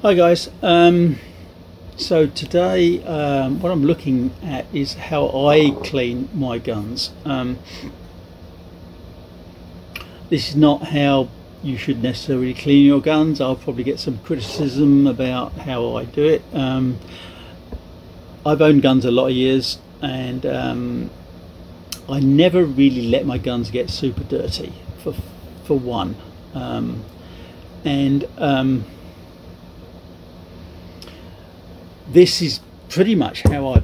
Hi guys. So today, what I'm looking at is how I clean my guns. This is not how you should necessarily clean your guns. I'll probably get some criticism about how I do it. I've owned guns a lot of years, and I never really let my guns get super dirty. For one, and this is pretty much how I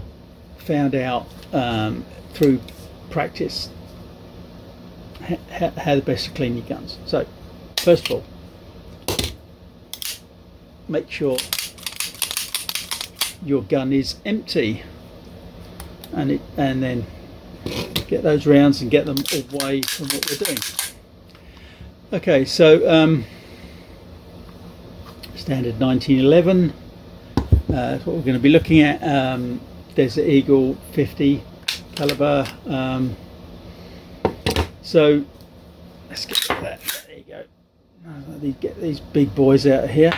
found out through practice how the best to clean your guns. So first of all, make sure your gun is empty, and then get those rounds and get them away from what we're doing. Okay, so standard 1911. That's what we're going to be looking at. Desert Eagle 50 caliber. So let's get to that. There you go. Get these big boys out of here.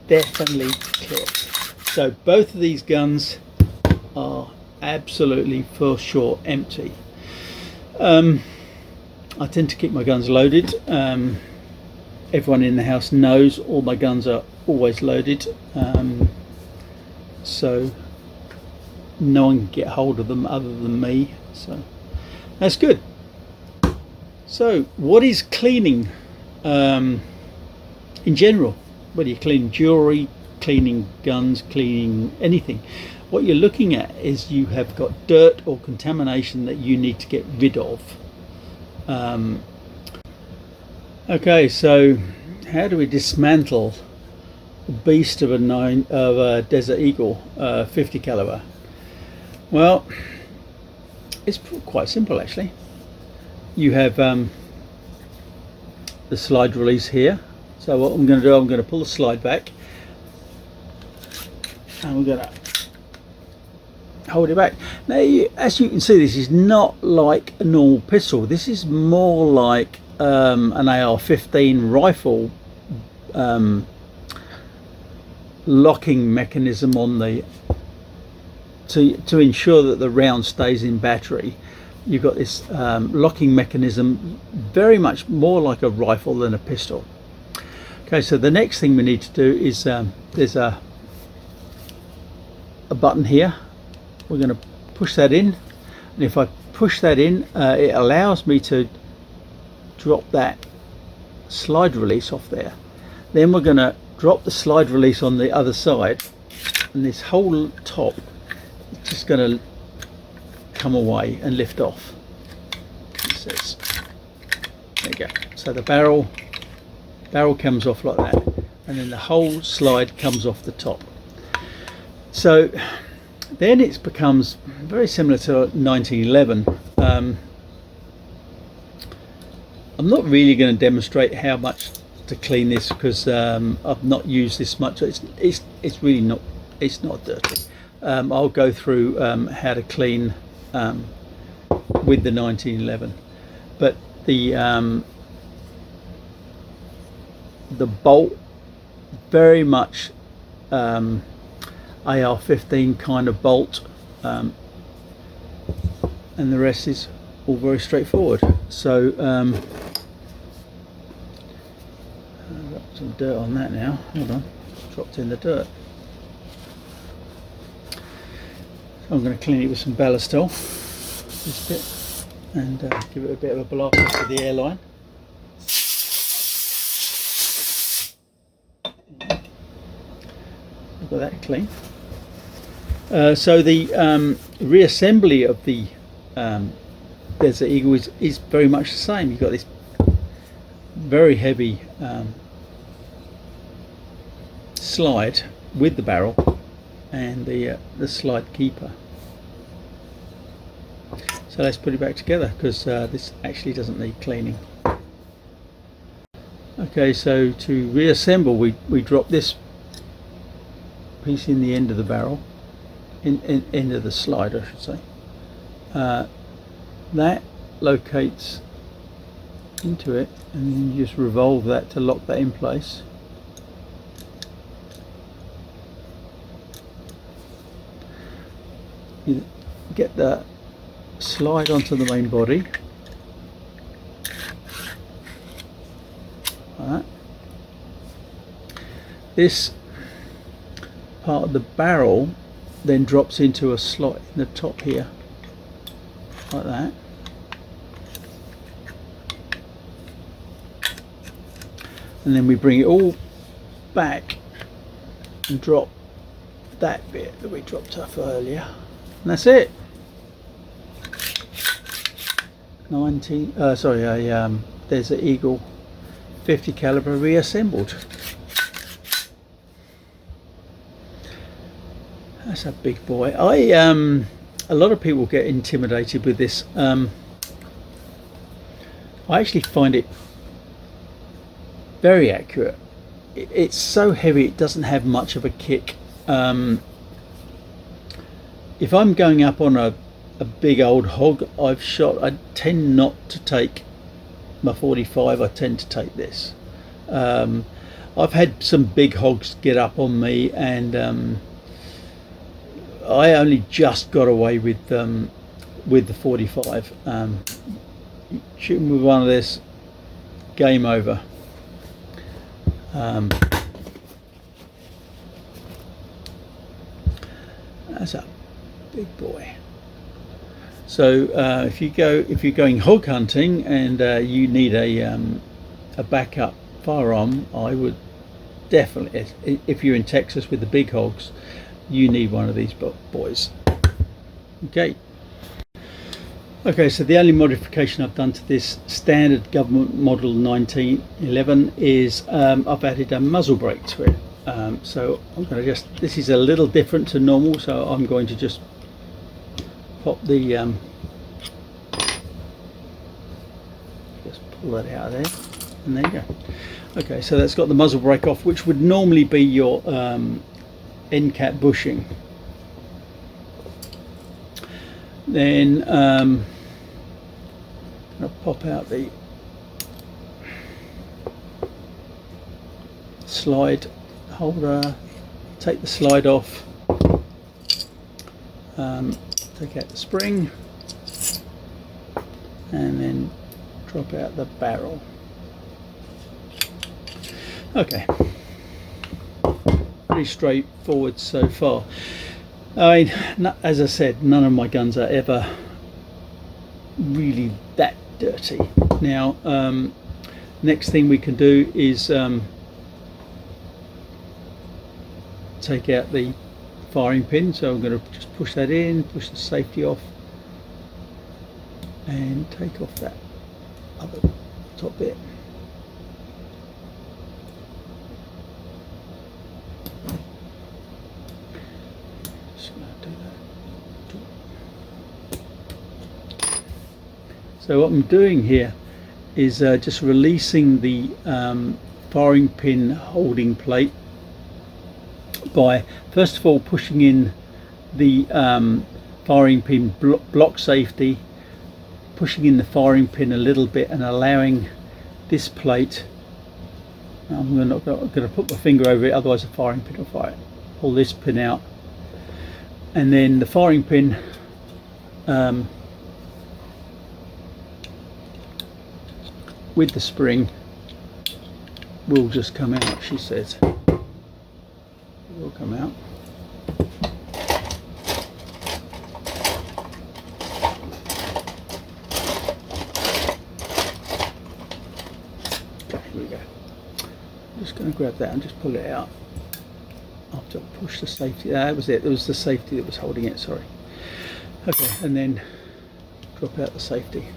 Definitely clear. So both of these guns are absolutely for sure empty. I tend to keep my guns loaded. Everyone in the house knows all my guns are always loaded, so no one can get hold of them other than me, so that's good. So what is cleaning in general? Whether you're cleaning jewelry, cleaning guns, cleaning anything, what you're looking at is you have got dirt or contamination that you need to get rid of. Okay, so how do we dismantle the beast of a Desert Eagle 50 caliber? Well, it's quite simple actually. You have the slide release here. So what I'm going to do, I'm going to pull the slide back, and we're going to hold it back. Now, as you can see, this is not like a normal pistol. This is more like an AR-15 rifle locking mechanism on the to ensure that the round stays in battery. You've got this locking mechanism, very much more like a rifle than a pistol. Okay, so the next thing we need to do is there's a button here. We're going to push that in, and if I push that in, it allows me to drop that slide release off there. Then we're going to drop the slide release on the other side, and this whole top is just going to come away and lift off. There you go. So the barrel comes off like that, and then the whole slide comes off the top. So then it becomes very similar to 1911. I'm not really going to demonstrate how much to clean this because I've not used this much. It's really not. It's not dirty. I'll go through how to clean with the 1911, but the bolt, very much AR-15 kind of bolt, and the rest is all very straightforward. So I've got some dirt on that now. Hold on, dropped in the dirt. So I'm going to clean it with some Ballistol, this bit, and give it a bit of a blast to the airline. Got that clean. So the reassembly of the Desert Eagle is very much the same. You've got this very heavy slide with the barrel and the slide keeper. So let's put it back together because this actually doesn't need cleaning. Okay, so to reassemble, we drop this piece in the end of the barrel, end of the slide I should say. That locates into it, and then you just revolve that to lock that in place. you get the slide onto the main body. Like that. This part of the barrel then drops into a slot in the top here, like that. And then we bring it all back and drop that bit that we dropped off earlier, and that's it. 19 there's an Eagle 50 caliber reassembled. That's a big boy. A lot of people get intimidated with this. I actually find it very accurate. It's so heavy it doesn't have much of a kick. If I'm going up on a big old hog I've shot, I tend not to take my 45, I tend to take this. I've had some big hogs get up on me, and I only just got away with the 45. Shooting with one of this, game over. That's a big boy. So if you're going hog hunting and you need a backup firearm, I would definitely, if you're in Texas with the big hogs, you need one of these boys. Okay, so the only modification I've done to this standard government model 1911 is I've added a muzzle brake to it. So I'm going to this is a little different to normal, so I'm going to just pop the just pull that out of there, and there you go. Okay, so that's got the muzzle brake off, which would normally be your end cap bushing. Then I'll pop out the slide holder, take the slide off, take out the spring, and then drop out the barrel. Okay, pretty straightforward so far. I mean, as I said, none of my guns are ever really that dirty. Now, next thing we can do is take out the firing pin. So I'm going to just push that in, push the safety off, and take off that other top bit. So what I'm doing here is just releasing the firing pin holding plate by first of all pushing in the firing pin block safety, pushing in the firing pin a little bit and allowing this plate, I'm not going to put my finger over it, otherwise the firing pin will fire. Pull this pin out, and then the firing pin with the spring will just come out, she says. It will come out. Okay, here we go. I'm just going to grab that and just pull it out after I push the safety. That was it. It was the safety that was holding it, sorry. Okay, and then drop out the safety.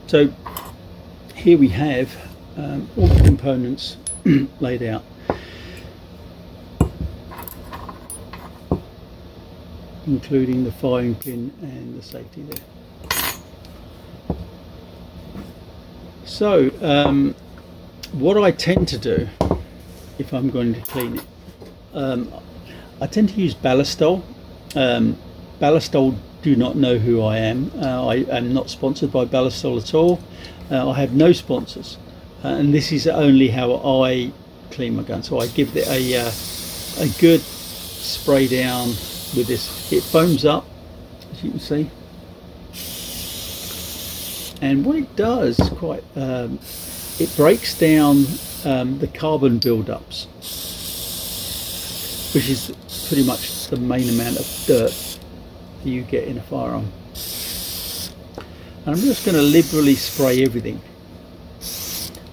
So here we have all the components laid out. Including the firing pin and the safety there. So what I tend to do if I'm going to clean it, I tend to use Ballistol. Ballistol do not know who I am. I am not sponsored by Ballistol at all. I have no sponsors, and this is only how I clean my gun. So I give it a good spray down with this. It foams up, as you can see, and what it does it breaks down the carbon buildups, which is pretty much the main amount of dirt you get in a firearm. And I'm just going to liberally spray everything.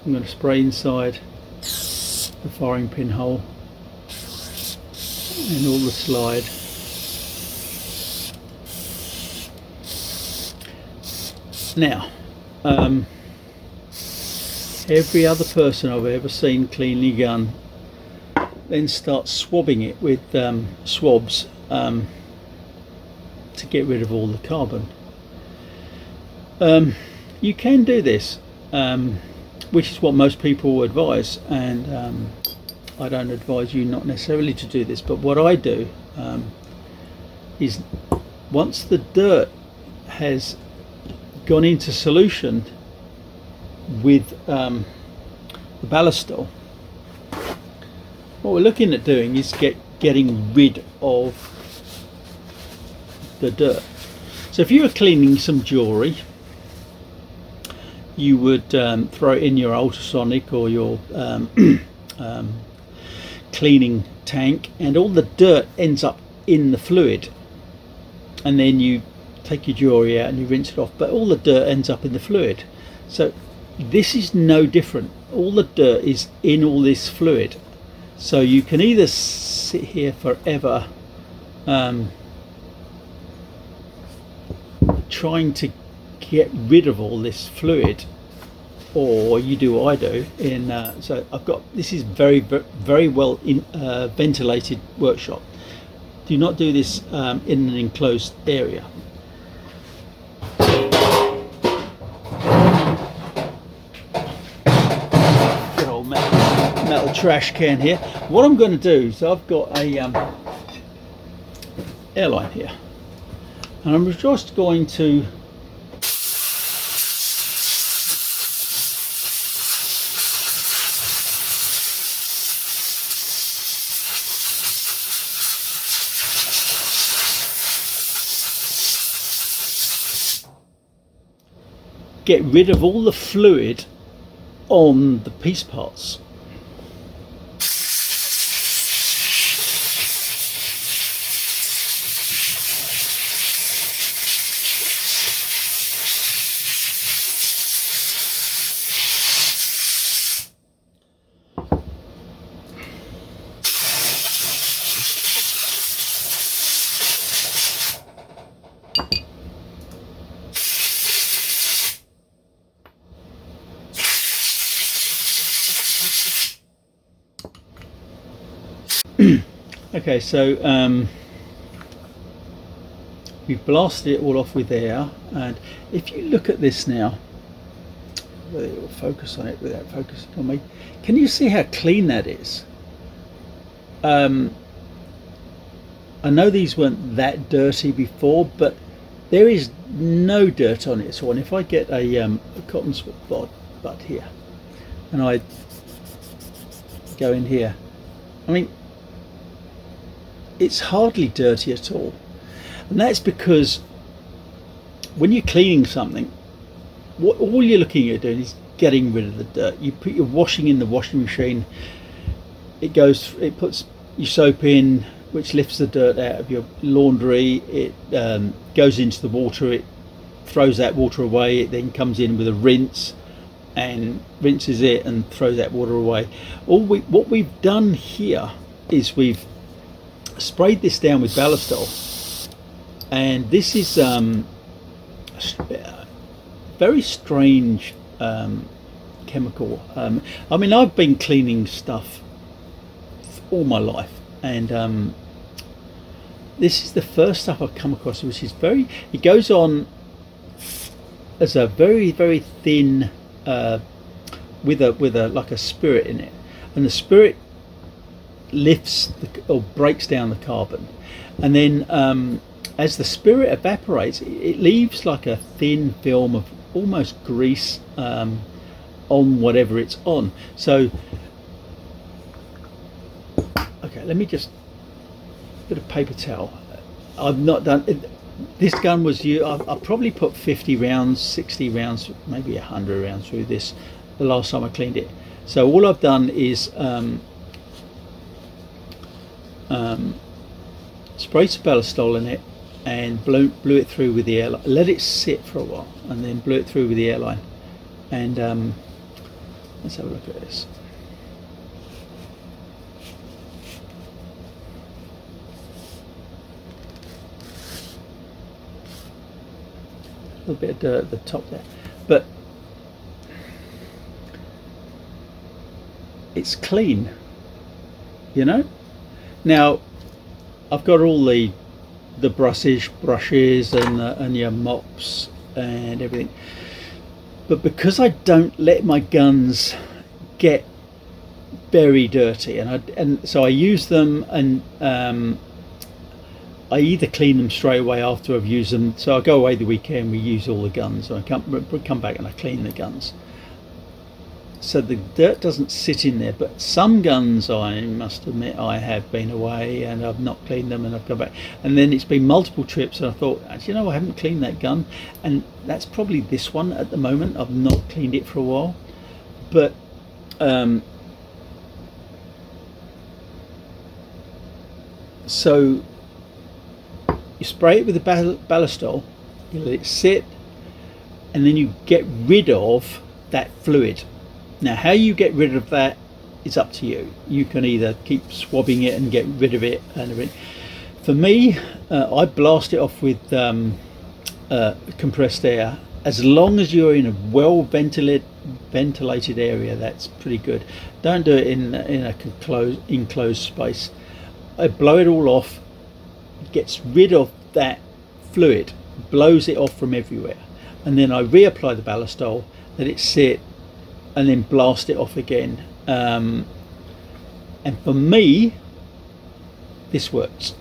I'm going to spray inside the firing pin hole and all the slide. Now, every other person I've ever seen cleaning a gun then starts swabbing it with swabs to get rid of all the carbon. You can do this, which is what most people advise, and I don't advise you not necessarily to do this, but what I do is, once the dirt has gone into solution with the Ballistol, what we're looking at doing is getting rid of the dirt. So if you were cleaning some jewellery, you would throw it in your ultrasonic or your cleaning tank, and all the dirt ends up in the fluid, and then you take your jewellery out and you rinse it off, but all the dirt ends up in the fluid. So this is no different. All the dirt is in all this fluid, so you can either sit here forever trying to get rid of all this fluid, or you do what I do in so I've got, this is very well ventilated workshop. Do not do this in an enclosed area. Good old metal trash can here. What I'm going to do, so I've got a airline here, and I'm just going to get rid of all the fluid on the piece parts. Okay, so we've blasted it all off with air, and if you look at this now, whether it will focus on it without focusing on me, can you see how clean that is? I know these weren't that dirty before, but there is no dirt on it. So, and if I get a cotton swab butt here, and I go in here, I mean, it's hardly dirty at all. And that's because when you're cleaning something, all you're looking at doing is getting rid of the dirt. You put your washing in the washing machine, it puts your soap in, which lifts the dirt out of your laundry. It goes into the water, it throws that water away. It then comes in with a rinse and rinses it and throws that water away. What we've done here is we've sprayed this down with Ballistol, and this is very strange chemical. I mean, I've been cleaning stuff all my life, and this is the first stuff I've come across, which is it goes on as a very thin with a like a spirit in it, and the spirit lifts or breaks down the carbon, and then as the spirit evaporates, it leaves like a thin film of almost grease on whatever it's on. So okay, let me just, bit of paper towel, I've not done it. This gun was you. I probably put 50 rounds, 60 rounds, maybe 100 rounds through this the last time I cleaned it. So all I've done is sprayed some Ballistol in it and blew it through with the airline. Let it sit for a while and then blew it through with the airline. And let's have a look at this. A little bit of dirt at the top there, but it's clean, you know. Now I've got all the brushes and your mops and everything, but because I don't let my guns get very dirty, and so I use them, and I either clean them straight away after I've used them. So I go away the weekend, we use all the guns, and I come back and I clean the guns. So the dirt doesn't sit in there. But some guns, I must admit, I have been away and I've not cleaned them, and I've come back, and then it's been multiple trips, and I thought, actually, I haven't cleaned that gun, and that's probably this one at the moment. I've not cleaned it for a while, but so you spray it with the Ballistol, you let it sit, and then you get rid of that fluid. Now, how you get rid of that is up to you. You can either keep swabbing it and get rid of it and everything. For me, I blast it off with compressed air. As long as you're in a well ventilated area, that's pretty good. Don't do it in a enclosed space. I blow it all off. Gets rid of that fluid, blows it off from everywhere, and then I reapply the Ballistol, let it sit, and then blast it off again. And for me, this works.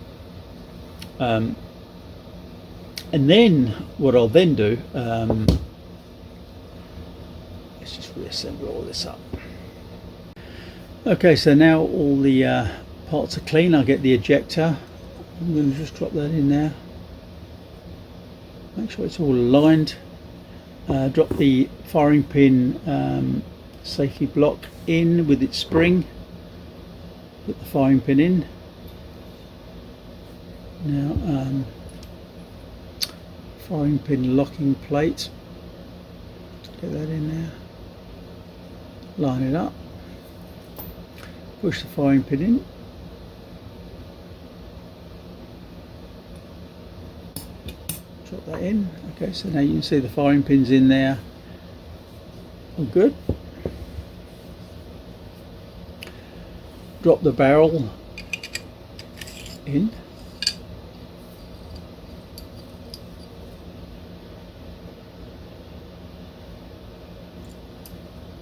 And then what I'll then do, let's just reassemble all this up. Okay, so now all the parts are clean. I'll get the ejector. I'm going to just drop that in there, make sure it's all aligned. Drop the firing pin safety block in with its spring, put the firing pin in. Now firing pin locking plate, get that in there, line it up, push the firing pin in. Drop that in. Okay, so now you can see the firing pins in there. All good. Drop the barrel in.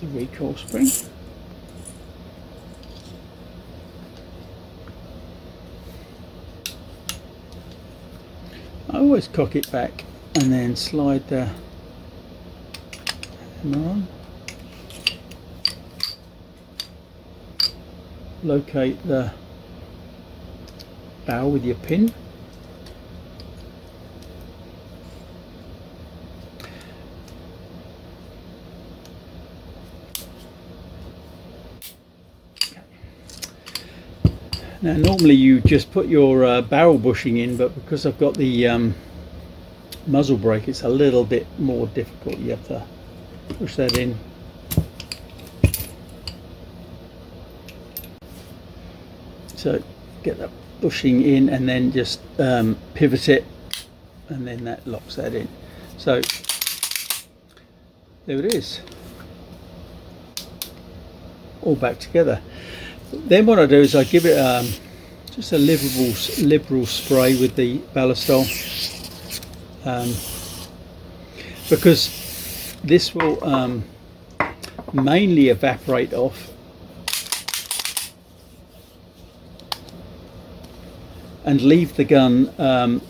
The recoil spring. I always cock it back and then slide the hammer on. Locate the barrel with your pin. Now normally you just put your barrel bushing in, but because I've got the muzzle brake, it's a little bit more difficult. You have to push that in. So get that bushing in and then just pivot it, and then that locks that in. So there it is, all back together. Then what I do is I give it just a liberal spray with the Ballistol, because this will mainly evaporate off and leave the gun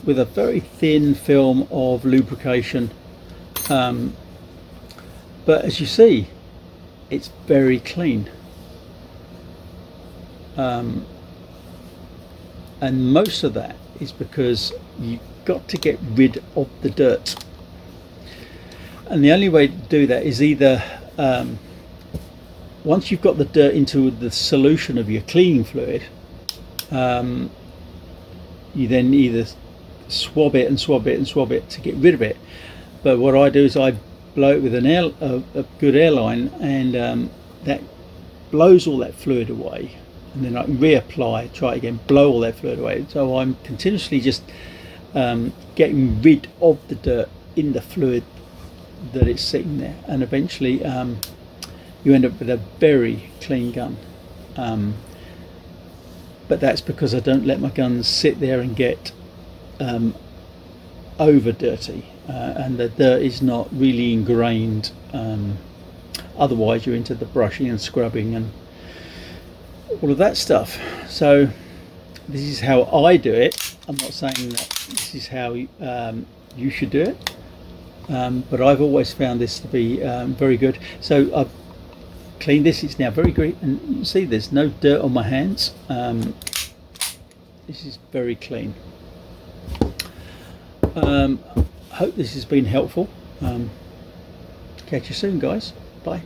with a very thin film of lubrication, but as you see, it's very clean. and most of that is because you've got to get rid of the dirt, and the only way to do that is either once you've got the dirt into the solution of your cleaning fluid, you then either swab it and swab it and swab it to get rid of it. But what I do is I blow it with a good airline, and that blows all that fluid away, and then I can reapply, try it again, blow all that fluid away. So I'm continuously just getting rid of the dirt in the fluid that it's sitting there, and eventually you end up with a very clean gun. But that's because I don't let my guns sit there and get over dirty, and the dirt is not really ingrained. Otherwise you're into the brushing and scrubbing and all of that stuff. So this is how I do it. I'm not saying that this is how you should do it, but I've always found this to be very good. So I've cleaned this, it's now very green, and you see there's no dirt on my hands. This is very clean. Hope this has been helpful. Catch you soon, guys. Bye.